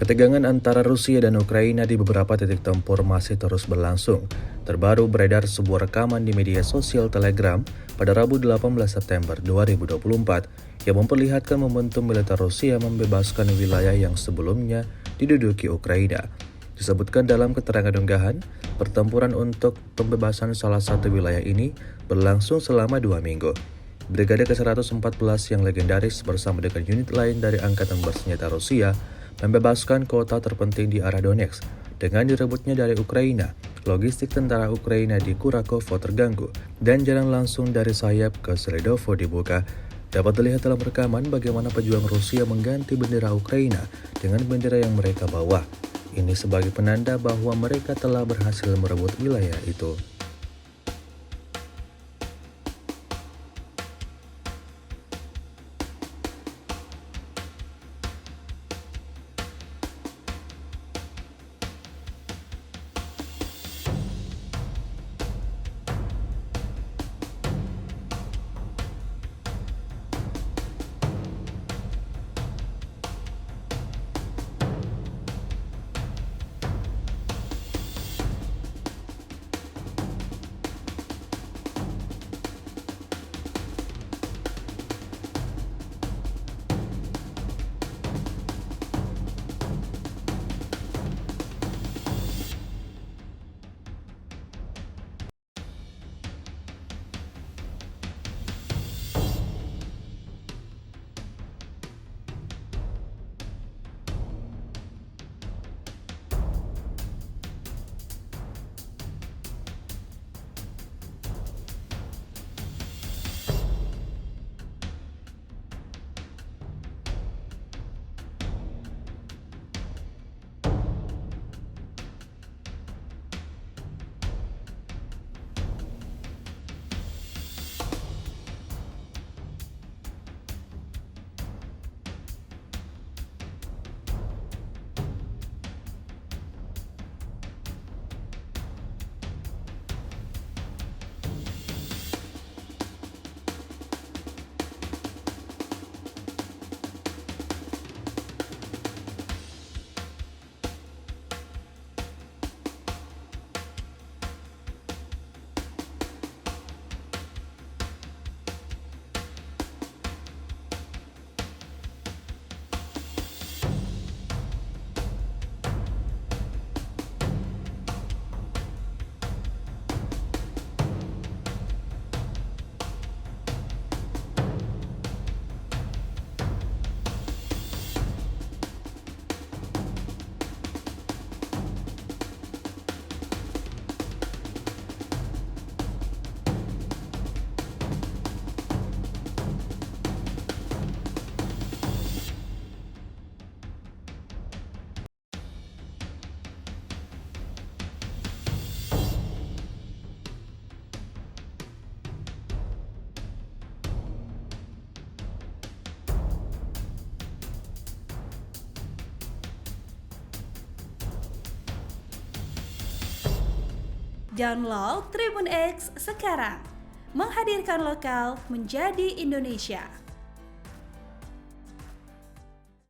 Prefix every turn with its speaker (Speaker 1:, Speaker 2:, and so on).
Speaker 1: Ketegangan antara Rusia dan Ukraina di beberapa titik tempur masih terus berlangsung. Terbaru beredar sebuah rekaman di media sosial Telegram pada Rabu 18 September 2024 yang memperlihatkan momentum militer Rusia membebaskan wilayah yang sebelumnya diduduki Ukraina. Disebutkan dalam keterangan unggahan, pertempuran untuk pembebasan salah satu wilayah ini berlangsung selama 2 minggu. Brigade ke-114 yang legendaris bersama dengan unit lain dari Angkatan Bersenjata Rusia membebaskan kota terpenting di arah Donetsk. Dengan direbutnya dari Ukraina, logistik tentara Ukraina di Kurakovo terganggu dan jalan langsung dari sayap ke Seledovo dibuka. Dapat dilihat dalam rekaman bagaimana pejuang Rusia mengganti bendera Ukraina dengan bendera yang mereka bawa. Ini sebagai penanda bahwa mereka telah berhasil merebut wilayah itu.
Speaker 2: Download Tribun X sekarang, menghadirkan lokal menjadi Indonesia.